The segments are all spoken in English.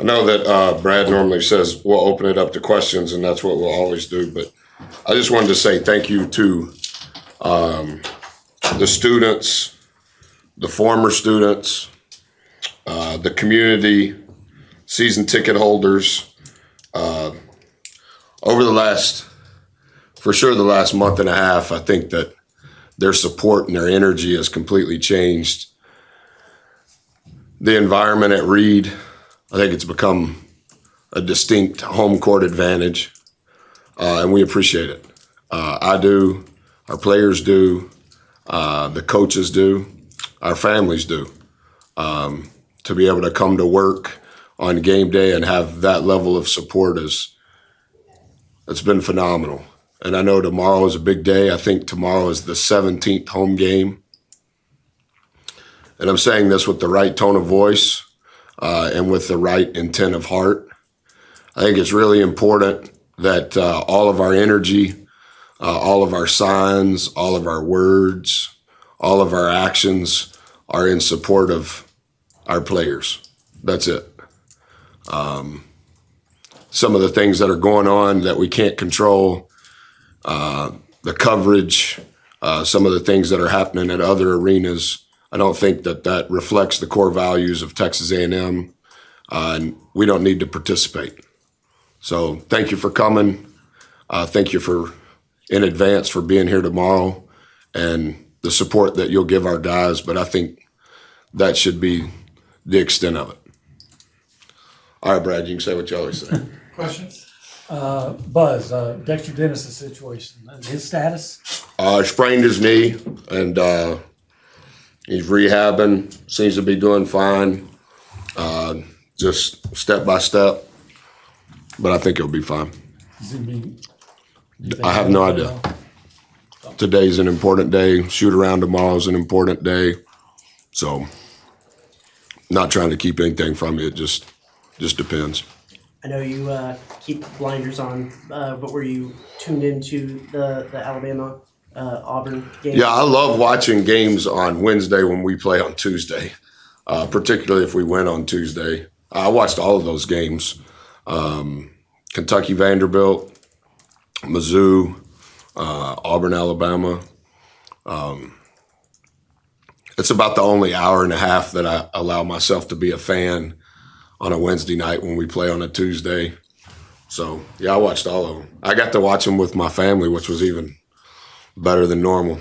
I know that Brad normally says we'll open it up to questions, and that's what we'll always do. But I just wanted to say thank you to the students, the former students, the community, season ticket holders. Over the last month and a half, I think that their support and their energy has completely changed the environment at Reed. I think it's become a distinct home court advantage, and we appreciate it. I do, our players do, the coaches do, our families do. To be able to come to work on game day and have that level of support it's been phenomenal. And I know tomorrow is a big day. I think tomorrow is the 17th home game. And I'm saying this with the right tone of voice and with the right intent of heart. I think it's really important that all of our energy, all of our signs, all of our words, all of our actions are in support of our players. That's it. Some of the things that are going on that we can't control, the coverage, some of the things that are happening at other arenas, I don't think that reflects the core values of Texas A&M, and we don't need to participate. So thank you for coming. Thank you in advance for being here tomorrow and the support that you'll give our guys, but I think that should be the extent of it. All right, Brad, you can say what you always say. Questions? Buzz, Dexter Dennis' situation, his status? Sprained his knee, and he's rehabbing, seems to be doing fine, just step by step, but I think he'll be fine. I have no idea. Today's an important day. Shoot around tomorrow's an important day. So not trying to keep anything from you. It just depends. I know you keep blinders on, but were you tuned into the Alabama Auburn game? Yeah, I love watching games on Wednesday when we play on Tuesday, particularly if we win on Tuesday. I watched all of those games. Kentucky, Vanderbilt, Mizzou, Auburn, Alabama. It's about the only hour and a half that I allow myself to be a fan on a Wednesday night when we play on a Tuesday. So, yeah, I watched all of them. I got to watch them with my family, which was even better than normal.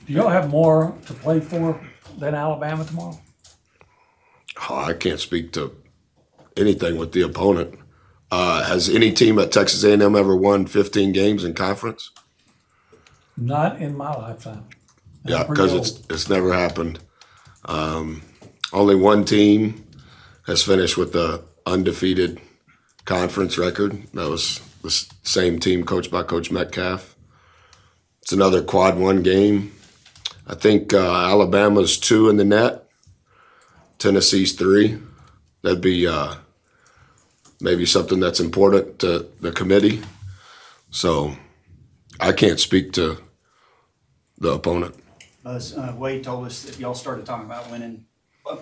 Do y'all have more to play for than Alabama tomorrow? Oh, I can't speak to anything with the opponent. Has any team at Texas A&M ever won 15 games in conference? Not in my lifetime. Yeah, because it's never happened. Only one team has finished with the undefeated conference record. That was the same team coached by Coach Metcalf. It's another quad one game. I think Alabama's 2 in the net. Tennessee's 3. That'd be maybe something that's important to the committee. So I can't speak to the opponent. Wade told us that y'all started talking about winning,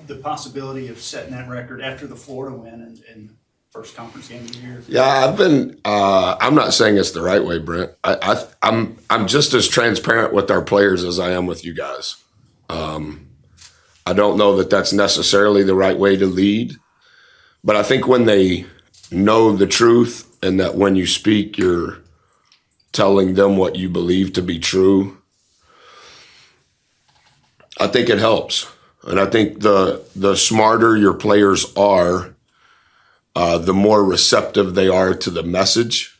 the possibility of setting that record after the Florida win and first conference game of the year. Yeah, I'm not saying it's the right way, Brent. I'm just as transparent with our players as I am with you guys. I don't know that that's necessarily the right way to lead, but I think when they know the truth and that when you speak, you're telling them what you believe to be true, I think it helps. And I think the smarter your players are, the more receptive they are to the message.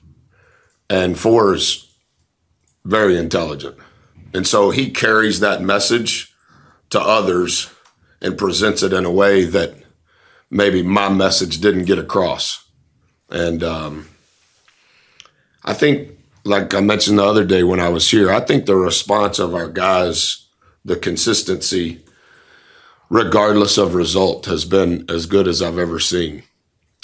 And Forr's very intelligent. And so he carries that message to others and presents it in a way that maybe my message didn't get across. And I think, like I mentioned the other day when I was here, I think the response of our guys, the consistency, regardless of result, has been as good as I've ever seen.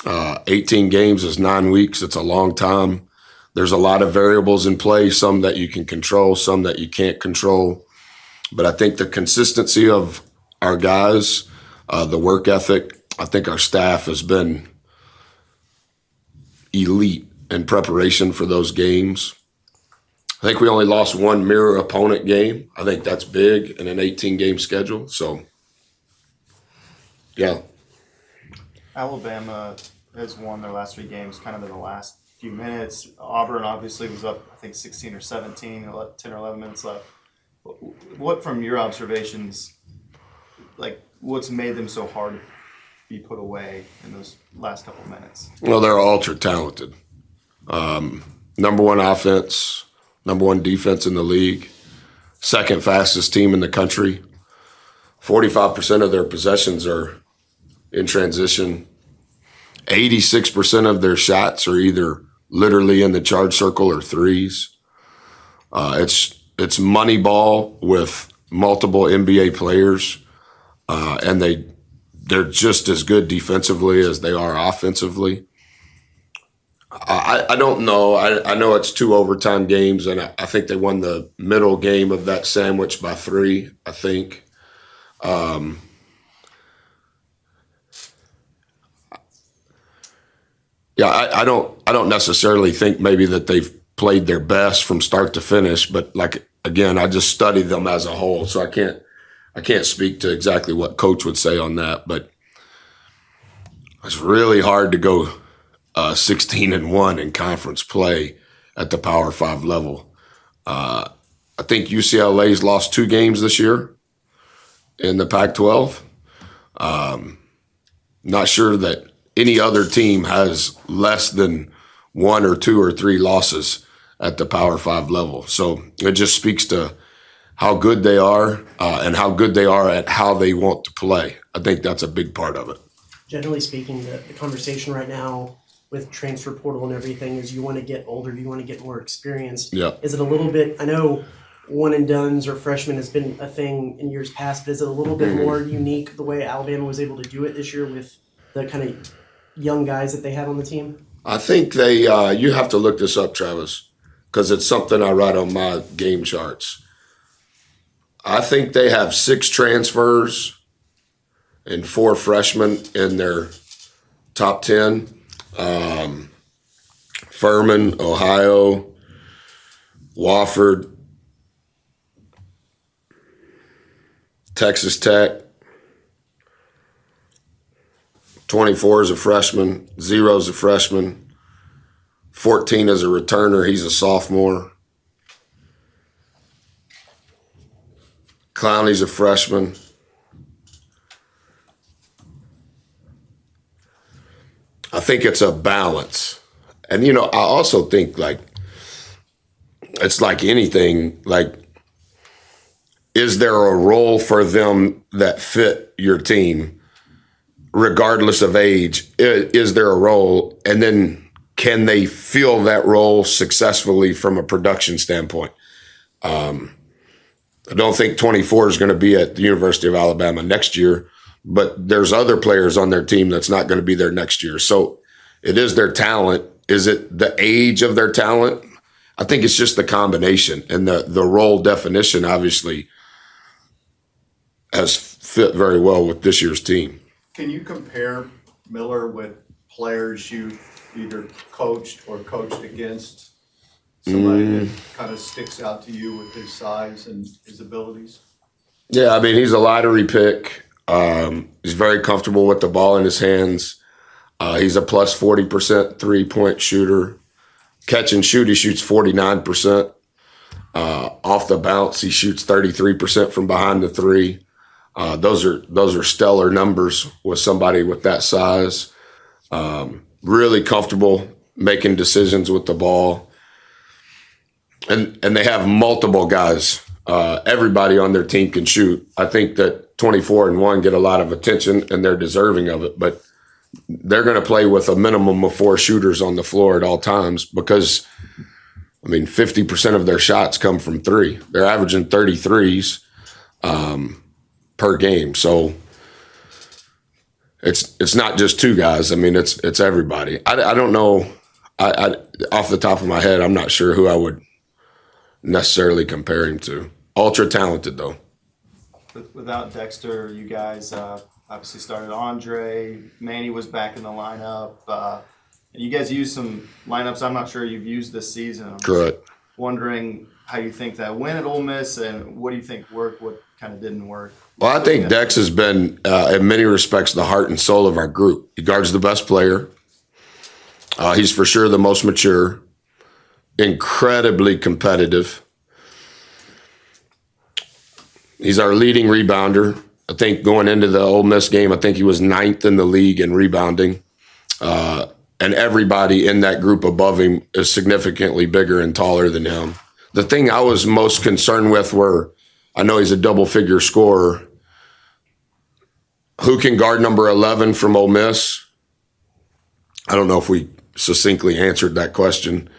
18 games is 9 weeks. It's a long time. There's a lot of variables in play, some that you can control, some that you can't control. But I think the consistency of our guys, the work ethic, I think our staff has been elite in preparation for those games. I think we only lost one mirror opponent game. I think that's big in an 18-game schedule. So, yeah. Alabama has won their last 3 games kind of in the last few minutes. Auburn obviously was up, I think, 16 or 17, 10 or 11 minutes left. What, from your observations, like, what's made them so hard to be put away in those last couple of minutes? Well, they're ultra talented. Number 1 offense, number 1 defense in the league, second fastest team in the country. 45% of their possessions are in transition. 86% of their shots are either literally in the charge circle or threes. It's money ball with multiple NBA players, and they're just as good defensively as they are offensively. I don't know. I know it's 2 overtime games, and I think they won the middle game of that sandwich by 3, I think. Yeah, I don't necessarily think maybe that they've played their best from start to finish, but like again, I just studied them as a whole, so I can't speak to exactly what coach would say on that, but it's really hard to go 16-1 in conference play at the Power 5 level. I think UCLA's lost 2 games this year in the Pac-12. Not sure that any other team has less than 1 or 2 or 3 losses at the Power 5 level. So it just speaks to how good they are and how good they are at how they want to play. I think that's a big part of it. Generally speaking, the conversation right now with transfer portal and everything is you want to get older, you want to get more experienced. Yeah. Is it a little bit, I know one and dones or freshmen has been a thing in years past, but is it a little bit more unique the way Alabama was able to do it this year with the kind of young guys that they had on the team? I think they, you have to look this up, Travis, because it's something I write on my game charts. I think they have 6 transfers and 4 freshmen in their top 10. Furman, Ohio, Wofford, Texas Tech. 24 is a freshman, 0 is a freshman, 14 is a returner, he's a sophomore. Clowney's a freshman. I think it's a balance. And, I also think, like, it's like anything, like, is there a role for them that fit your team, regardless of age? Is there a role? And then can they fill that role successfully from a production standpoint? I don't think 24 is going to be at the University of Alabama next year, but there's other players on their team that's not going to be there next year. So it is their talent. Is it the age of their talent? I think it's just the combination, and the role definition obviously has fit very well with this year's team. Can you compare Miller with players you either coached or coached against? Somebody that kind of sticks out to you with his size and his abilities? Yeah, I mean, he's a lottery pick. He's very comfortable with the ball in his hands. He's a plus 40% three-point shooter. Catch and shoot, he shoots 49%. Off the bounce, he shoots 33% from behind the 3. Those are stellar numbers with somebody with that size. Really comfortable making decisions with the ball. And they have multiple guys. Everybody on their team can shoot. I think that 24 and 1 get a lot of attention, and they're deserving of it. But they're going to play with a minimum of 4 shooters on the floor at all times because, 50% of their shots come from 3. They're averaging 33s per game. So it's not just 2 guys. It's everybody. I don't know. I off the top of my head, I'm not sure who I would necessarily compare him to. Ultra talented, though. Without Dexter, you guys obviously started Andre. Manny was back in the lineup. And you guys used some lineups I'm not sure you've used this season. I'm just Correct. wondering how you think that went at Ole Miss, and what do you think worked, what kind of didn't work? Well, I think Dex has been, in many respects, the heart and soul of our group. He guards the best player. He's for sure the most mature, incredibly competitive. He's our leading rebounder. I think going into the Ole Miss game, I think he was 9th in the league in rebounding. And everybody in that group above him is significantly bigger and taller than him. The thing I was most concerned with were, I know he's a double-figure scorer. Who can guard number 11 from Ole Miss? I don't know if we succinctly answered that question.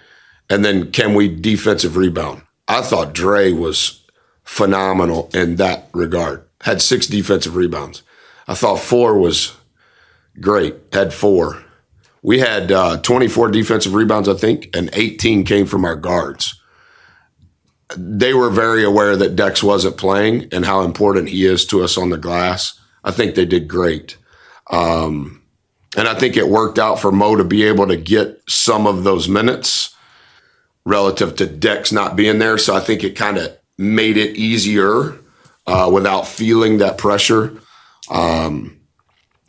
And then can we defensive rebound? I thought Dre was phenomenal in that regard. Had 6 defensive rebounds. I thought 4 was great. Had 4. We had 24 defensive rebounds, I think, and 18 came from our guards. They were very aware that Dex wasn't playing and how important he is to us on the glass. I think they did great. And I think it worked out for Mo to be able to get some of those minutes relative to Dex not being there. So I think it kind of made it easier without feeling that pressure.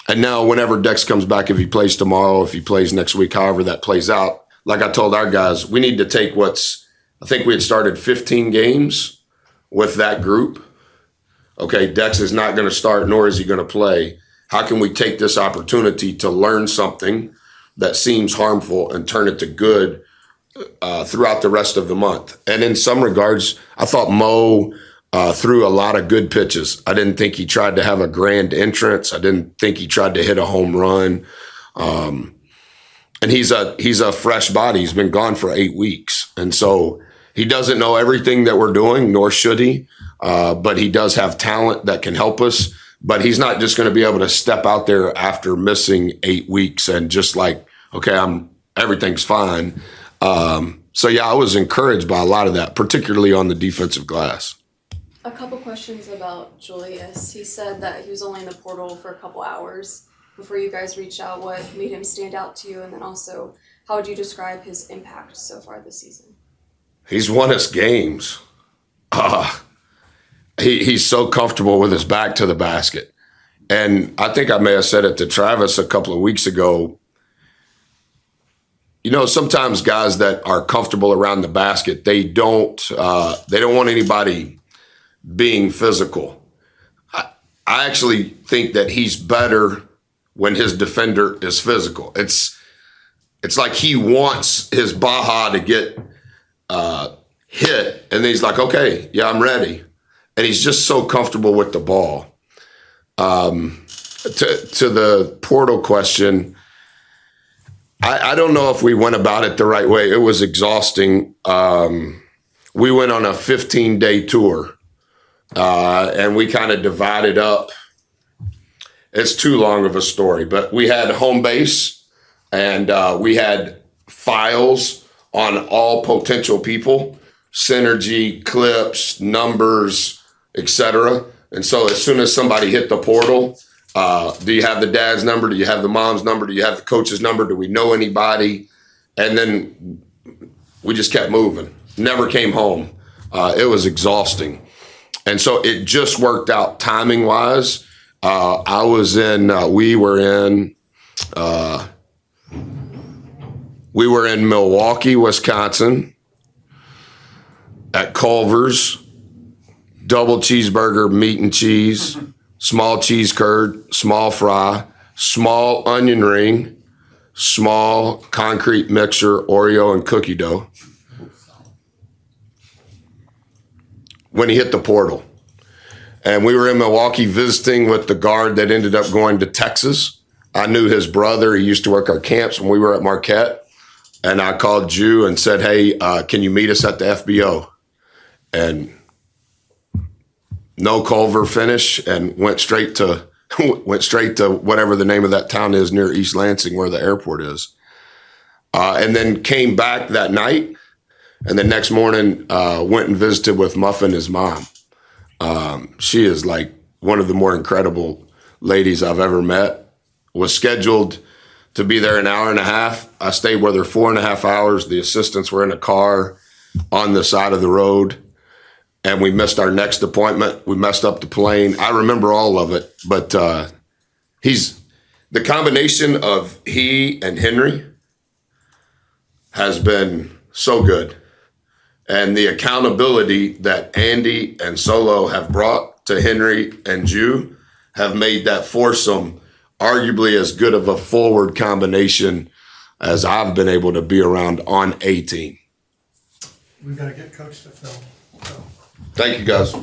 And now whenever Dex comes back, if he plays tomorrow, if he plays next week, however that plays out, like I told our guys, we need to take I think we had started 15 games with that group. Okay, Dex is not going to start, nor is he going to play. How can we take this opportunity to learn something that seems harmful and turn it to good throughout the rest of the month? And in some regards, I thought Mo threw a lot of good pitches. I didn't think he tried to have a grand entrance. I didn't think he tried to hit a home run. And he's a fresh body. He's been gone for 8 weeks. And so he doesn't know everything that we're doing, nor should he. But he does have talent that can help us. But he's not just going to be able to step out there after missing 8 weeks and just like, okay, everything's fine. So yeah, I was encouraged by a lot of that, particularly on the defensive glass. A couple questions about Julius. He said that he was only in the portal for a couple hours before you guys reached out. What made him stand out to you? And then also, how would you describe his impact so far this season? He's won us games. He's so comfortable with his back to the basket. And I think I may have said it to Travis a couple of weeks ago. You know, sometimes guys that are comfortable around the basket, they don't want anybody being physical. I actually think that he's better when his defender is physical. It's like he wants his Baja to get hit, and then he's like, okay, yeah, I'm ready. And he's just so comfortable with the ball. To the portal question, I don't know if we went about it the right way. It was exhausting. We went on a 15-day tour. And we kind of divided up. It's too long of a story, but we had home base and we had files on all potential people, synergy, clips, numbers, etc. And so as soon as somebody hit the portal, do you have the dad's number? Do you have the mom's number? Do you have the coach's number? Do we know anybody? And then we just kept moving. Never came home. It was exhausting. And so it just worked out timing wise. We were in Milwaukee, Wisconsin at Culver's, double cheeseburger, meat and cheese, small cheese curd, small fry, small onion ring, small concrete mixer, Oreo and cookie dough. When he hit the portal. And we were in Milwaukee visiting with the guard that ended up going to Texas. I knew his brother. He used to work our camps when we were at Marquette. And I called Jew and said, hey, can you meet us at the FBO? And no Culver finish and went straight to whatever the name of that town is near East Lansing where the airport is. And then came back that night. And the next morning, went and visited with Muffin, his mom. She is like one of the more incredible ladies I've ever met. Was scheduled to be there an hour and a half. I stayed with her 4.5 hours. The assistants were in a car on the side of the road, and we missed our next appointment. We messed up the plane. I remember all of it, but he's the combination of he and Henry has been so good. And the accountability that Andy and Solo have brought to Henry and Jew have made that foursome arguably as good of a forward combination as I've been able to be around on a team. We've got to get coach to film. So. Thank you, guys.